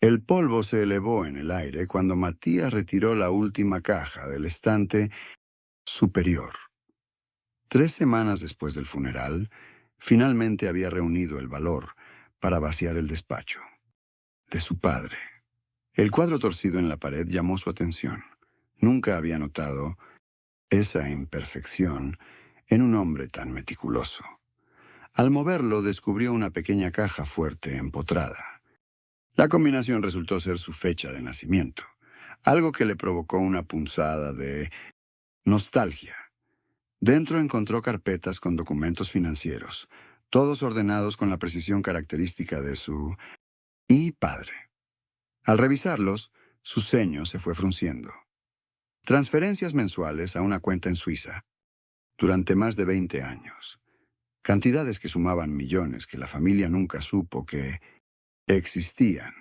El polvo se elevó en el aire cuando Matías retiró la última caja del estante superior. 3 semanas después del funeral, finalmente había reunido el valor para vaciar el despacho de su padre. El cuadro torcido en la pared llamó su atención. Nunca había notado esa imperfección en un hombre tan meticuloso. Al moverlo, descubrió una pequeña caja fuerte empotrada. La combinación resultó ser su fecha de nacimiento, algo que le provocó una punzada de nostalgia. Dentro encontró carpetas con documentos financieros, todos ordenados con la precisión característica de su padre. Al revisarlos, su ceño se fue frunciendo. Transferencias mensuales a una cuenta en Suiza durante más de 20 años. Cantidades que sumaban millones que la familia nunca supo que existían.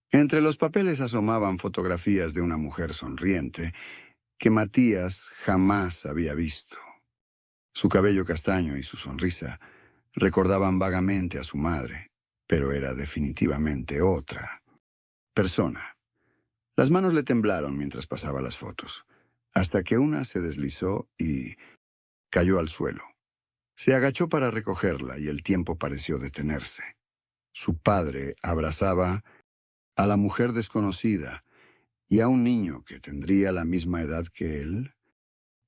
Entre los papeles asomaban fotografías de una mujer sonriente que Matías jamás había visto. Su cabello castaño y su sonrisa recordaban vagamente a su madre, pero era definitivamente otra persona. Las manos le temblaron mientras pasaba las fotos, hasta que una se deslizó y cayó al suelo. Se agachó para recogerla y el tiempo pareció detenerse. Su padre abrazaba a la mujer desconocida y a un niño que tendría la misma edad que él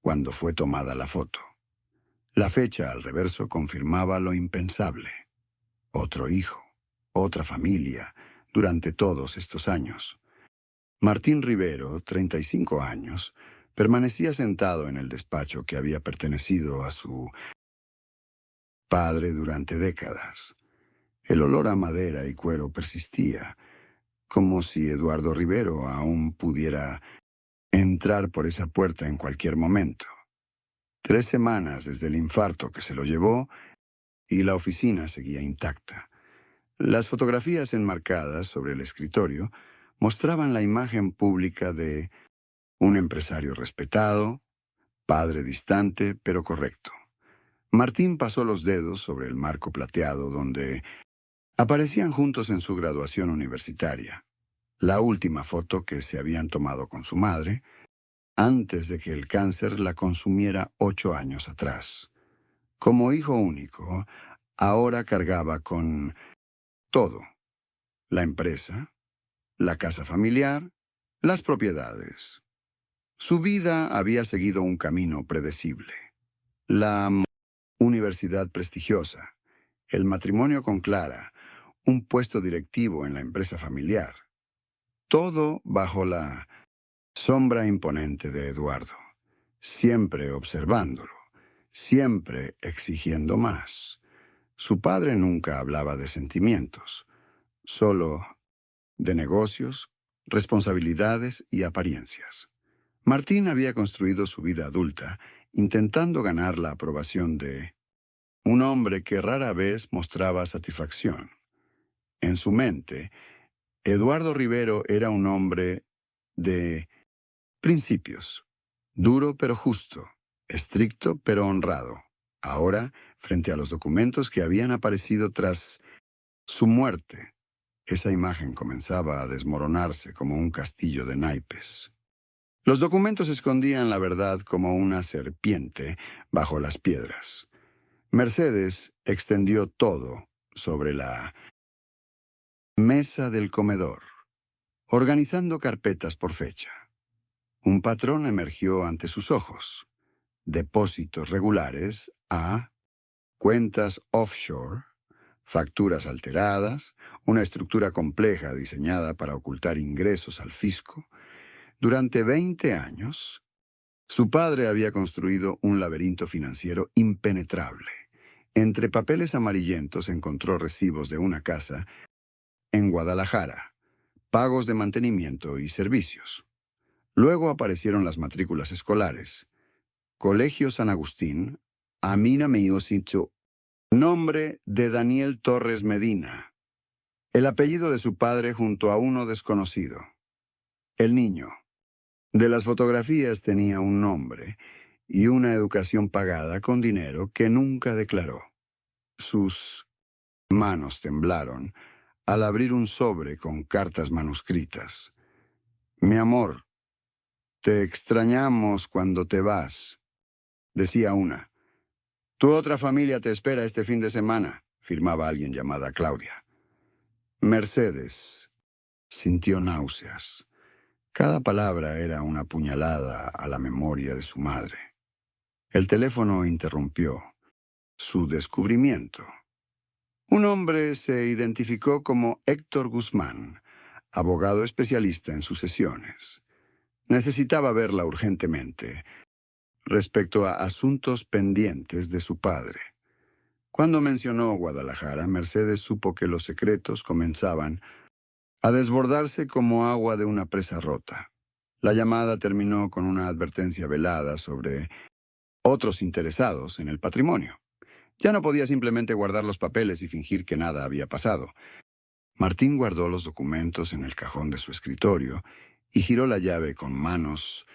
cuando fue tomada la foto. La fecha al reverso confirmaba lo impensable. Otro hijo, otra familia, durante todos estos años. Martín Rivero, 35 años, permanecía sentado en el despacho que había pertenecido a su padre durante décadas. El olor a madera y cuero persistía, como si Eduardo Rivero aún pudiera entrar por esa puerta en cualquier momento. 3 semanas desde el infarto que se lo llevó y la oficina seguía intacta. Las fotografías enmarcadas sobre el escritorio mostraban la imagen pública de un empresario respetado, padre distante pero correcto. Martín pasó los dedos sobre el marco plateado donde aparecían juntos en su graduación universitaria. La última foto que se habían tomado con su madre, antes de que el cáncer la consumiera 8 años atrás. Como hijo único, ahora cargaba con todo: la empresa, la casa familiar, las propiedades. Su vida había seguido un camino predecible. La universidad prestigiosa, el matrimonio con Clara, un puesto directivo en la empresa familiar. Todo bajo la sombra imponente de Eduardo, siempre observándolo, siempre exigiendo más. Su padre nunca hablaba de sentimientos, solo de negocios, responsabilidades y apariencias. Martín había construido su vida adulta intentando ganar la aprobación de un hombre que rara vez mostraba satisfacción. En su mente, Eduardo Rivero era un hombre de principios, duro pero justo, estricto pero honrado. Ahora, frente a los documentos que habían aparecido tras su muerte, esa imagen comenzaba a desmoronarse como un castillo de naipes. Los documentos escondían la verdad como una serpiente bajo las piedras. Mercedes extendió todo sobre la mesa del comedor, organizando carpetas por fecha. Un patrón emergió ante sus ojos: depósitos regulares a cuentas offshore, facturas alteradas, una estructura compleja diseñada para ocultar ingresos al fisco. Durante 20 años, su padre había construido un laberinto financiero impenetrable. Entre papeles amarillentos encontró recibos de una casa en Guadalajara, pagos de mantenimiento y servicios. Luego aparecieron las matrículas escolares: Colegio San Agustín, Amina Miosincho, nombre de Daniel Torres Medina, el apellido de su padre junto a uno desconocido. El niño. De las fotografías tenía un nombre y una educación pagada con dinero que nunca declaró. Sus manos temblaron al abrir un sobre con cartas manuscritas. «Mi amor, te extrañamos cuando te vas», decía una. «Tu otra familia te espera este fin de semana», firmaba alguien llamada Claudia. Mercedes sintió náuseas. Cada palabra era una puñalada a la memoria de su madre. El teléfono interrumpió su descubrimiento. Un hombre se identificó como Héctor Guzmán, abogado especialista en sucesiones. Necesitaba verla urgentemente respecto a asuntos pendientes de su padre. Cuando mencionó Guadalajara, Mercedes supo que los secretos comenzaban a desbordarse como agua de una presa rota. La llamada terminó con una advertencia velada sobre otros interesados en el patrimonio. Ya no podía simplemente guardar los papeles y fingir que nada había pasado. Martín guardó los documentos en el cajón de su escritorio y giró la llave con manos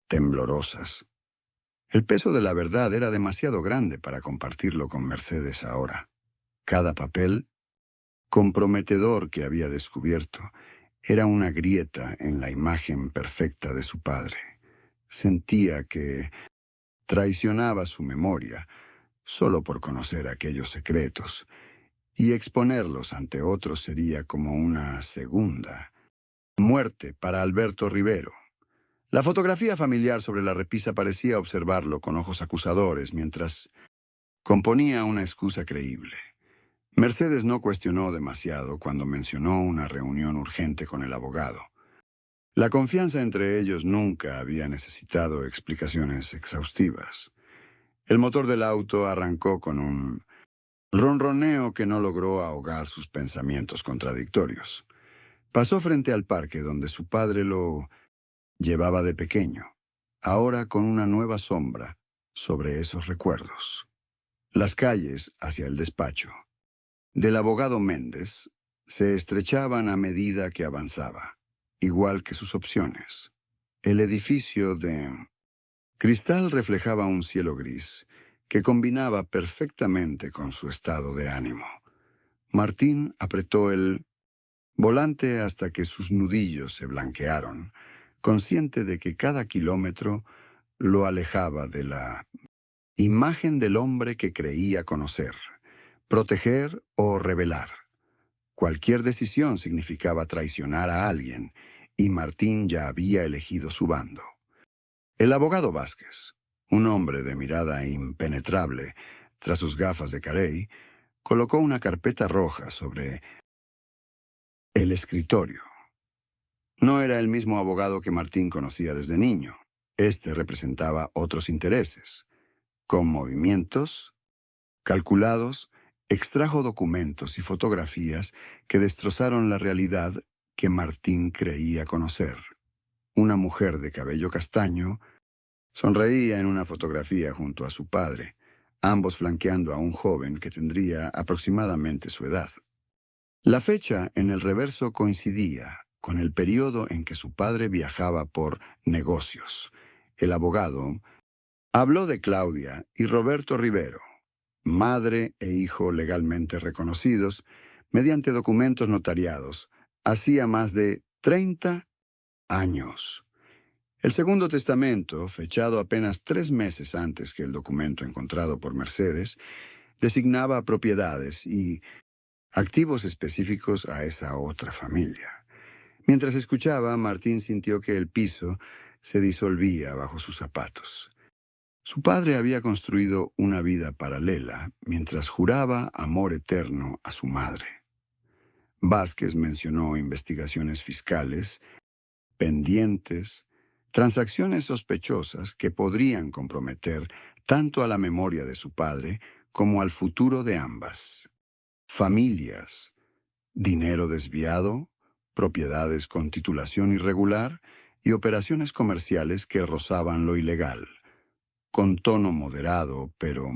temblorosas. El peso de la verdad era demasiado grande para compartirlo con Mercedes ahora. Cada papel comprometedor que había descubierto era una grieta en la imagen perfecta de su padre. Sentía que traicionaba su memoria solo por conocer aquellos secretos, y exponerlos ante otros sería como una segunda muerte para Alberto Rivero. La fotografía familiar sobre la repisa parecía observarlo con ojos acusadores mientras componía una excusa creíble. Mercedes no cuestionó demasiado cuando mencionó una reunión urgente con el abogado. La confianza entre ellos nunca había necesitado explicaciones exhaustivas. El motor del auto arrancó con un ronroneo que no logró ahogar sus pensamientos contradictorios. Pasó frente al parque donde su padre lo llevaba de pequeño, ahora con una nueva sombra sobre esos recuerdos. Las calles hacia el despacho del abogado Méndez se estrechaban a medida que avanzaba, igual que sus opciones. El edificio de cristal reflejaba un cielo gris que combinaba perfectamente con su estado de ánimo. Martín apretó el volante hasta que sus nudillos se blanquearon, consciente de que cada kilómetro lo alejaba de la imagen del hombre que creía conocer, proteger o revelar. Cualquier decisión significaba traicionar a alguien, y Martín ya había elegido su bando. El abogado Vázquez, un hombre de mirada impenetrable tras sus gafas de carey, colocó una carpeta roja sobre el escritorio. No era el mismo abogado que Martín conocía desde niño. Este representaba otros intereses. Con movimientos calculados, extrajo documentos y fotografías que destrozaron la realidad que Martín creía conocer. Una mujer de cabello castaño sonreía en una fotografía junto a su padre, ambos flanqueando a un joven que tendría aproximadamente su edad. La fecha en el reverso coincidía con el periodo en que su padre viajaba por negocios. El abogado habló de Claudia y Roberto Rivero, madre e hijo legalmente reconocidos, mediante documentos notariados, hacía más de 30 años. El segundo testamento, fechado apenas 3 meses antes que el documento encontrado por Mercedes, designaba propiedades y activos específicos a esa otra familia. Mientras escuchaba, Martín sintió que el piso se disolvía bajo sus zapatos. Su padre había construido una vida paralela mientras juraba amor eterno a su madre. Vázquez mencionó investigaciones fiscales, pendientes, transacciones sospechosas que podrían comprometer tanto a la memoria de su padre como al futuro de ambas. Familias, dinero desviado, propiedades con titulación irregular y operaciones comerciales que rozaban lo ilegal. Con tono moderado, pero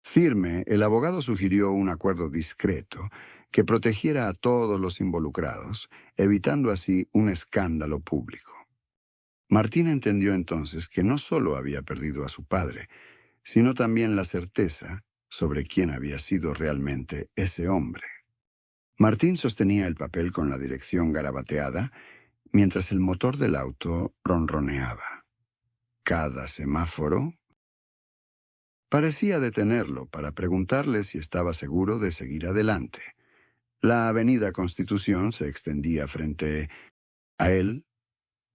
firme, el abogado sugirió un acuerdo discreto que protegiera a todos los involucrados, evitando así un escándalo público. Martín entendió entonces que no solo había perdido a su padre, sino también la certeza sobre quién había sido realmente ese hombre. Martín sostenía el papel con la dirección garabateada, mientras el motor del auto ronroneaba. Cada semáforo parecía detenerlo para preguntarle si estaba seguro de seguir adelante. La avenida Constitución se extendía frente a él,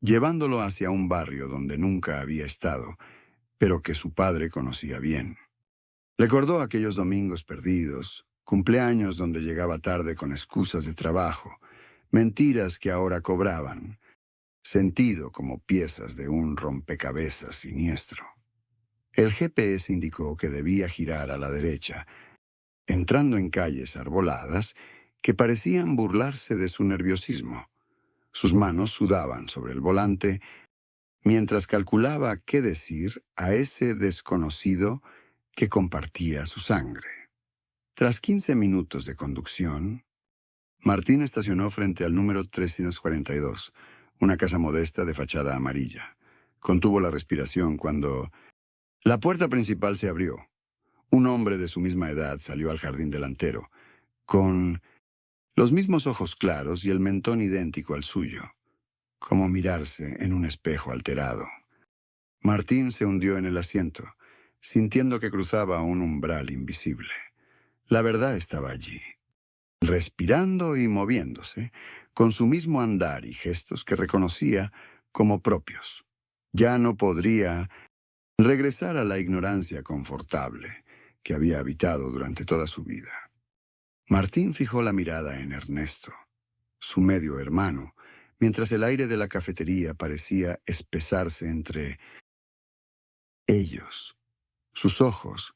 llevándolo hacia un barrio donde nunca había estado, pero que su padre conocía bien. Recordó aquellos domingos perdidos, cumpleaños donde llegaba tarde con excusas de trabajo, mentiras que ahora cobraban sentido como piezas de un rompecabezas siniestro. El GPS indicó que debía girar a la derecha, entrando en calles arboladas que parecían burlarse de su nerviosismo. Sus manos sudaban sobre el volante mientras calculaba qué decir a ese desconocido que compartía su sangre. Tras 15 minutos de conducción, Martín estacionó frente al número 342, una casa modesta de fachada amarilla. Contuvo la respiración cuando la puerta principal se abrió. Un hombre de su misma edad salió al jardín delantero, con los mismos ojos claros y el mentón idéntico al suyo, como mirarse en un espejo alterado. Martín se hundió en el asiento, sintiendo que cruzaba un umbral invisible. La verdad estaba allí, respirando y moviéndose, con su mismo andar y gestos que reconocía como propios. Ya no podría regresar a la ignorancia confortable que había habitado durante toda su vida. Martín fijó la mirada en Ernesto, su medio hermano, mientras el aire de la cafetería parecía espesarse entre ellos. Sus ojos,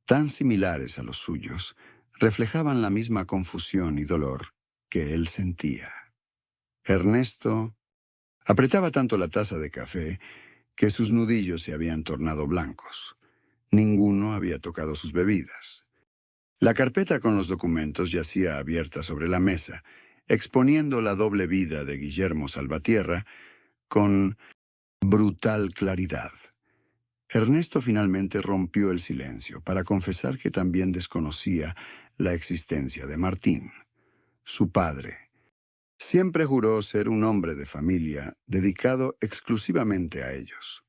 tan similares a los suyos, reflejaban la misma confusión y dolor que él sentía. Ernesto apretaba tanto la taza de café que sus nudillos se habían tornado blancos. Ninguno había tocado sus bebidas. La carpeta con los documentos yacía abierta sobre la mesa, exponiendo la doble vida de Guillermo Salvatierra con brutal claridad. Ernesto finalmente rompió el silencio para confesar que también desconocía la existencia de Martín. Su padre siempre juró ser un hombre de familia dedicado exclusivamente a ellos.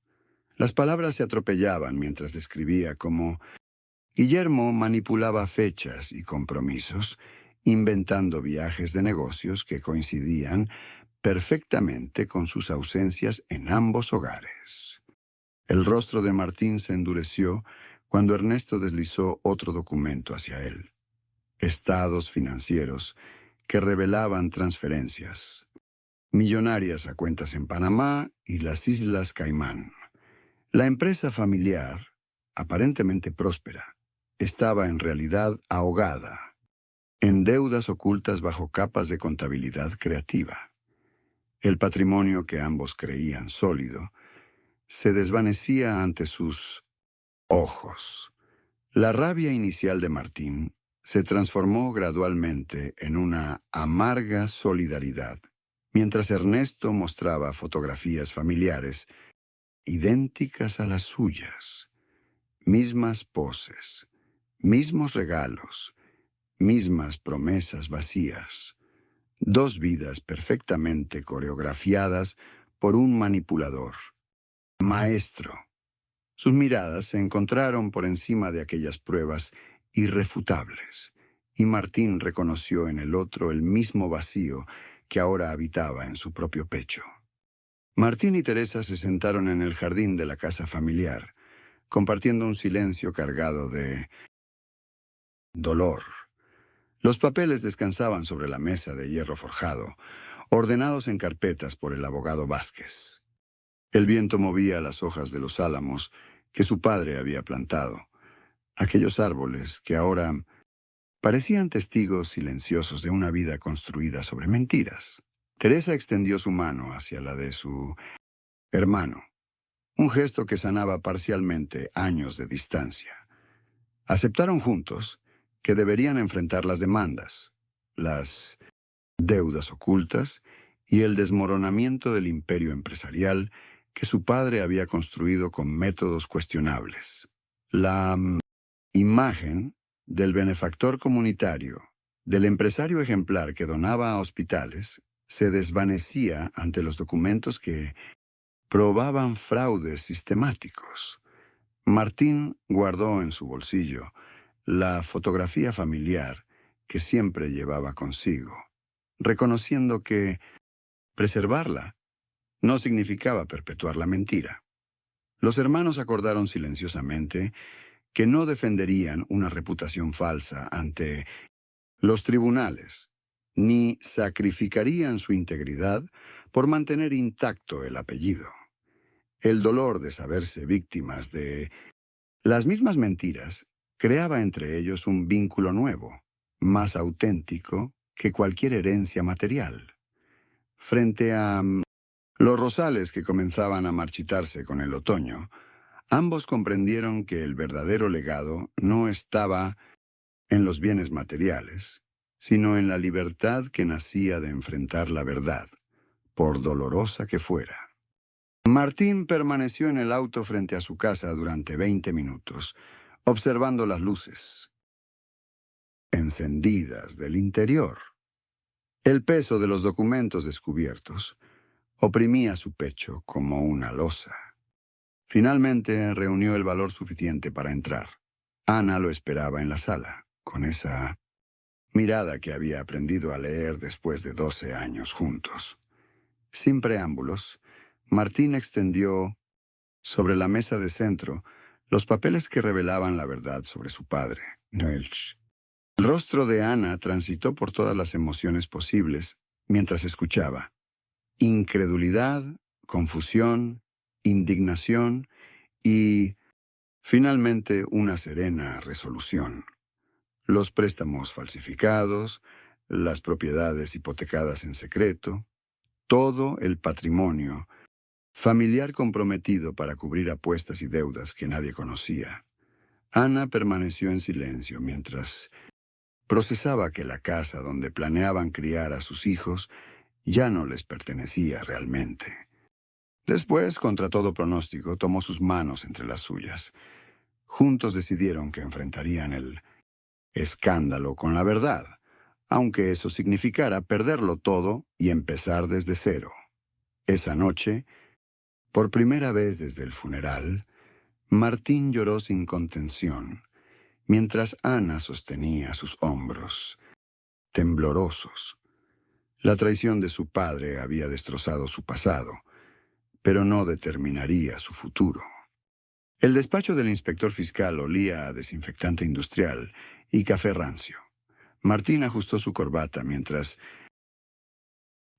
Las palabras se atropellaban mientras describía cómo Guillermo manipulaba fechas y compromisos, inventando viajes de negocios que coincidían perfectamente con sus ausencias en ambos hogares. El rostro de Martín se endureció cuando Ernesto deslizó otro documento hacia él. Estados financieros que revelaban transferencias millonarias a cuentas en Panamá y las Islas Caimán. La empresa familiar, aparentemente próspera, estaba en realidad ahogada en deudas ocultas bajo capas de contabilidad creativa. El patrimonio que ambos creían sólido se desvanecía ante sus ojos. La rabia inicial de Martín se transformó gradualmente en una amarga solidaridad, mientras Ernesto mostraba fotografías familiares idénticas a las suyas, mismas poses, mismos regalos, mismas promesas vacías, dos vidas perfectamente coreografiadas por un manipulador, maestro. Sus miradas se encontraron por encima de aquellas pruebas irrefutables, y Martín reconoció en el otro el mismo vacío que ahora habitaba en su propio pecho. Martín y Teresa se sentaron en el jardín de la casa familiar, compartiendo un silencio cargado de dolor. Los papeles descansaban sobre la mesa de hierro forjado, ordenados en carpetas por el abogado Vázquez. El viento movía las hojas de los álamos que su padre había plantado, aquellos árboles que ahora parecían testigos silenciosos de una vida construida sobre mentiras. Teresa extendió su mano hacia la de su hermano, un gesto que sanaba parcialmente años de distancia. Aceptaron juntos que deberían enfrentar las demandas, las deudas ocultas y el desmoronamiento del imperio empresarial que su padre había construido con métodos cuestionables. La imagen del benefactor comunitario del empresario ejemplar que donaba a hospitales se desvanecía ante los documentos que probaban fraudes sistemáticos. Martín guardó en su bolsillo la fotografía familiar que siempre llevaba consigo, reconociendo que preservarla no significaba perpetuar la mentira. Los hermanos acordaron silenciosamente que no defenderían una reputación falsa ante los tribunales, ni sacrificarían su integridad por mantener intacto el apellido. El dolor de saberse víctimas de las mismas mentiras creaba entre ellos un vínculo nuevo, más auténtico que cualquier herencia material. Frente a los rosales que comenzaban a marchitarse con el otoño, ambos comprendieron que el verdadero legado no estaba en los bienes materiales, sino en la libertad que nacía de enfrentar la verdad, por dolorosa que fuera. Martín permaneció en el auto frente a su casa durante 20 minutos, observando las luces encendidas del interior. El peso de los documentos descubiertos oprimía su pecho como una losa. Finalmente reunió el valor suficiente para entrar. Ana lo esperaba en la sala, con esa mirada que había aprendido a leer después de 12 años juntos. Sin preámbulos, Martín extendió sobre la mesa de centro los papeles que revelaban la verdad sobre su padre, Noelch. El rostro de Ana transitó por todas las emociones posibles mientras escuchaba. Incredulidad, confusión, indignación y, finalmente, una serena resolución. Los préstamos falsificados, las propiedades hipotecadas en secreto, todo el patrimonio familiar comprometido para cubrir apuestas y deudas que nadie conocía. Ana permaneció en silencio mientras procesaba que la casa donde planeaban criar a sus hijos ya no les pertenecía realmente. Después, contra todo pronóstico, tomó sus manos entre las suyas. Juntos decidieron que enfrentarían el escándalo con la verdad, aunque eso significara perderlo todo y empezar desde cero. Esa noche, por primera vez desde el funeral, Martín lloró sin contención, mientras Ana sostenía sus hombros, temblorosos. La traición de su padre había destrozado su pasado, pero no determinaría su futuro. El despacho del inspector fiscal olía a desinfectante industrial y café rancio. Martín ajustó su corbata mientras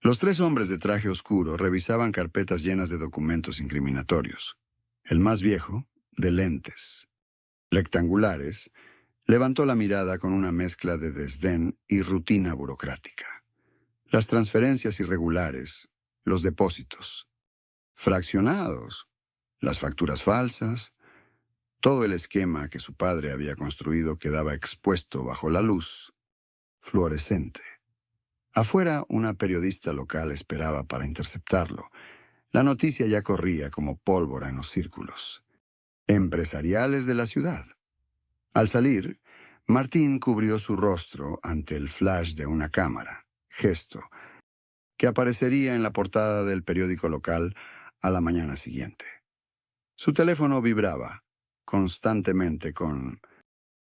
los tres hombres de traje oscuro revisaban carpetas llenas de documentos incriminatorios. El más viejo, de lentes rectangulares, levantó la mirada con una mezcla de desdén y rutina burocrática. Las transferencias irregulares, los depósitos fraccionados, las facturas falsas, todo el esquema que su padre había construido quedaba expuesto bajo la luz fluorescente. Afuera, una periodista local esperaba para interceptarlo. La noticia ya corría como pólvora en los círculos empresariales de la ciudad. Al salir, Martín cubrió su rostro ante el flash de una cámara, gesto que aparecería en la portada del periódico local a la mañana siguiente. Su teléfono vibraba constantemente con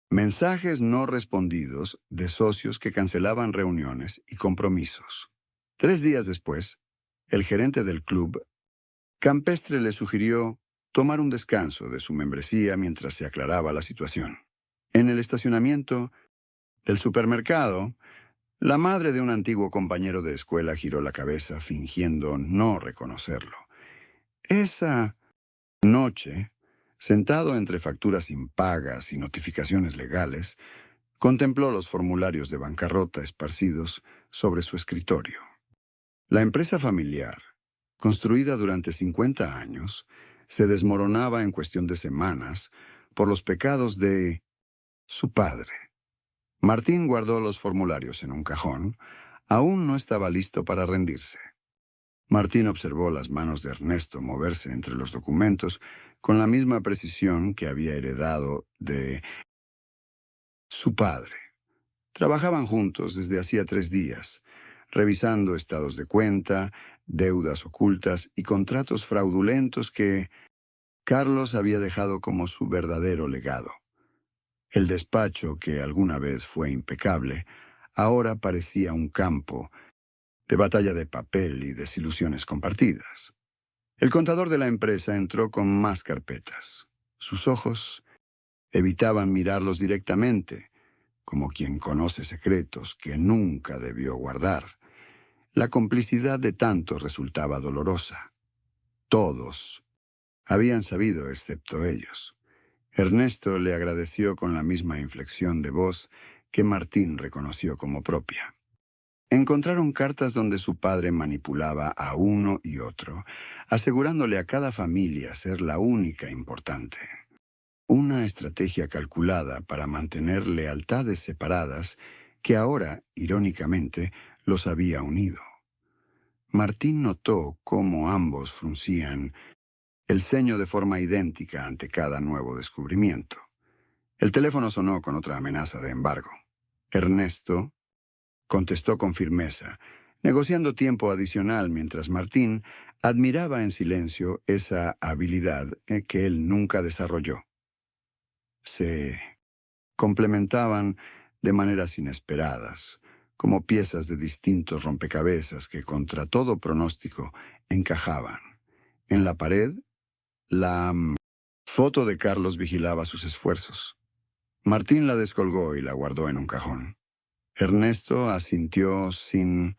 mensajes no respondidos de socios que cancelaban reuniones y compromisos. 3 días después, el gerente del club campestre le sugirió tomar un descanso de su membresía mientras se aclaraba la situación. En el estacionamiento del supermercado, la madre de un antiguo compañero de escuela giró la cabeza fingiendo no reconocerlo. Esa noche, sentado entre facturas impagas y notificaciones legales, contempló los formularios de bancarrota esparcidos sobre su escritorio. La empresa familiar, construida durante 50 años, se desmoronaba en cuestión de semanas por los pecados de su padre. Martín guardó los formularios en un cajón. Aún no estaba listo para rendirse. Martín observó las manos de Ernesto moverse entre los documentos con la misma precisión que había heredado de su padre. Trabajaban juntos desde hacía 3 días, revisando estados de cuenta, deudas ocultas y contratos fraudulentos que Carlos había dejado como su verdadero legado. El despacho, que alguna vez fue impecable, ahora parecía un campo de batalla de papel y desilusiones compartidas. El contador de la empresa entró con más carpetas. Sus ojos evitaban mirarlos directamente, como quien conoce secretos que nunca debió guardar. La complicidad de tantos resultaba dolorosa. Todos habían sabido excepto ellos. Ernesto le agradeció con la misma inflexión de voz que Martín reconoció como propia. Encontraron cartas donde su padre manipulaba a uno y otro, asegurándole a cada familia ser la única importante. Una estrategia calculada para mantener lealtades separadas que ahora, irónicamente, los había unido. Martín notó cómo ambos fruncían el ceño de forma idéntica ante cada nuevo descubrimiento. El teléfono sonó con otra amenaza de embargo. Ernesto contestó con firmeza, negociando tiempo adicional mientras Martín admiraba en silencio esa habilidad que él nunca desarrolló. Se complementaban de maneras inesperadas, como piezas de distintos rompecabezas que contra todo pronóstico encajaban. En la pared, la foto de Carlos vigilaba sus esfuerzos. Martín la descolgó y la guardó en un cajón. Ernesto asintió sin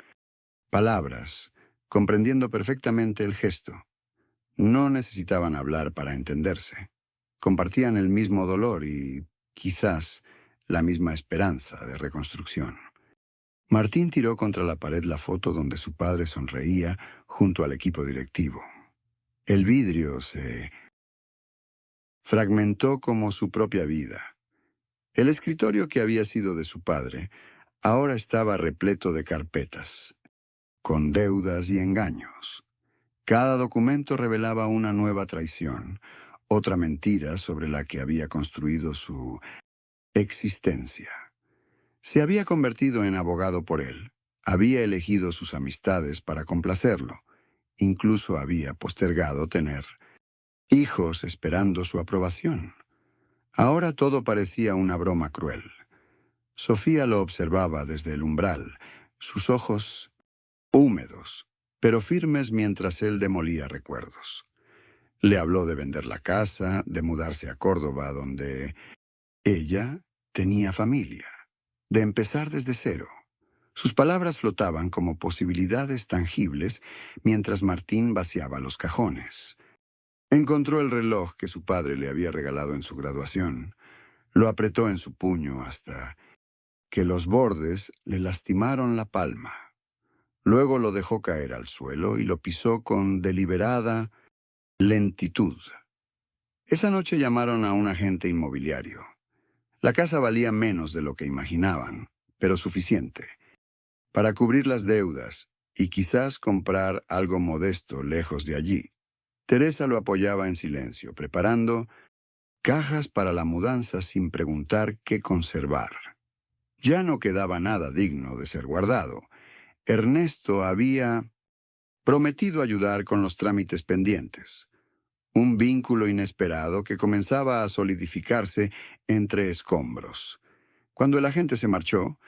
palabras, comprendiendo perfectamente el gesto. No necesitaban hablar para entenderse. Compartían el mismo dolor y, quizás, la misma esperanza de reconstrucción. Martín tiró contra la pared la foto donde su padre sonreía junto al equipo directivo. El vidrio se fragmentó como su propia vida. El escritorio que había sido de su padre ahora estaba repleto de carpetas, con deudas y engaños. Cada documento revelaba una nueva traición, otra mentira sobre la que había construido su existencia. Se había convertido en abogado por él, había elegido sus amistades para complacerlo, incluso había postergado tener hijos esperando su aprobación. Ahora todo parecía una broma cruel. Sofía lo observaba desde el umbral, sus ojos húmedos, pero firmes mientras él demolía recuerdos. Le habló de vender la casa, de mudarse a Córdoba, donde ella tenía familia, de empezar desde cero. Sus palabras flotaban como posibilidades tangibles mientras Martín vaciaba los cajones. Encontró el reloj que su padre le había regalado en su graduación. Lo apretó en su puño hasta que los bordes le lastimaron la palma. Luego lo dejó caer al suelo y lo pisó con deliberada lentitud. Esa noche llamaron a un agente inmobiliario. La casa valía menos de lo que imaginaban, pero suficiente para cubrir las deudas y quizás comprar algo modesto lejos de allí. Teresa lo apoyaba en silencio, preparando cajas para la mudanza sin preguntar qué conservar. Ya no quedaba nada digno de ser guardado. Ernesto había prometido ayudar con los trámites pendientes. Un vínculo inesperado que comenzaba a solidificarse entre escombros. Cuando el agente se marchó,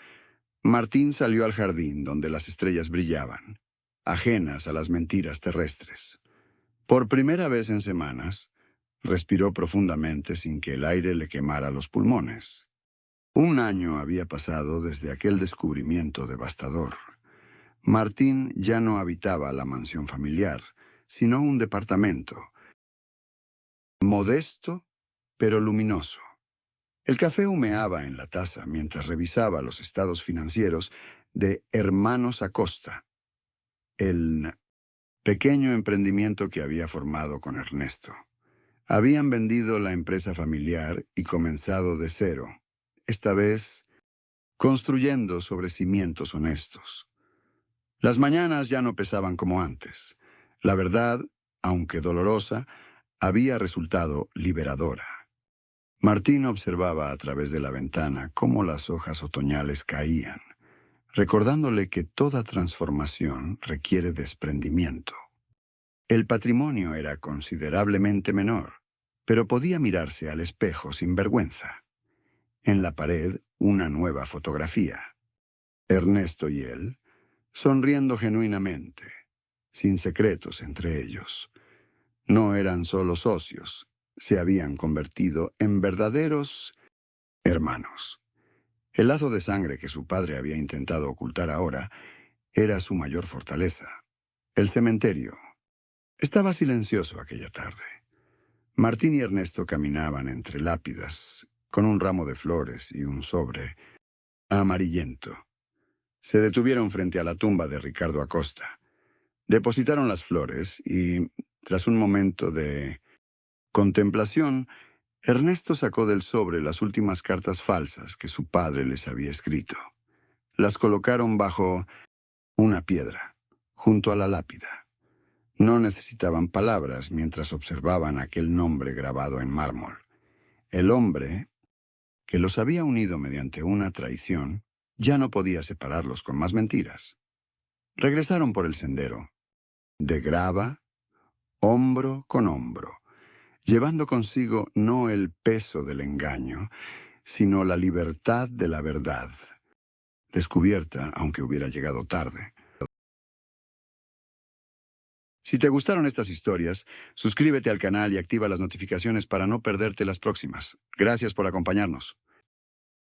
Martín salió al jardín donde las estrellas brillaban, ajenas a las mentiras terrestres. Por primera vez en semanas, respiró profundamente sin que el aire le quemara los pulmones. Un año había pasado desde aquel descubrimiento devastador. Martín ya no habitaba la mansión familiar, sino un departamento, modesto pero luminoso. El café humeaba en la taza mientras revisaba los estados financieros de Hermanos Acosta, el pequeño emprendimiento que había formado con Ernesto. Habían vendido la empresa familiar y comenzado de cero, esta vez construyendo sobre cimientos honestos. Las mañanas ya no pesaban como antes. La verdad, aunque dolorosa, había resultado liberadora. Martín observaba a través de la ventana cómo las hojas otoñales caían, recordándole que toda transformación requiere desprendimiento. El patrimonio era considerablemente menor, pero podía mirarse al espejo sin vergüenza. En la pared, una nueva fotografía. Ernesto y él, sonriendo genuinamente, sin secretos entre ellos. No eran solo socios, se habían convertido en verdaderos hermanos. El lazo de sangre que su padre había intentado ocultar ahora era su mayor fortaleza. El cementerio. Estaba silencioso aquella tarde. Martín y Ernesto caminaban entre lápidas, con un ramo de flores y un sobre amarillento. Se detuvieron frente a la tumba de Ricardo Acosta. Depositaron las flores y, tras un momento de contemplación, Ernesto sacó del sobre las últimas cartas falsas que su padre les había escrito. Las colocaron bajo una piedra, junto a la lápida. No necesitaban palabras mientras observaban aquel nombre grabado en mármol. El hombre, que los había unido mediante una traición, ya no podía separarlos con más mentiras. Regresaron por el sendero, de grava, hombro con hombro, llevando consigo no el peso del engaño, sino la libertad de la verdad, descubierta aunque hubiera llegado tarde. Si te gustaron estas historias, suscríbete al canal y activa las notificaciones para no perderte las próximas. Gracias por acompañarnos.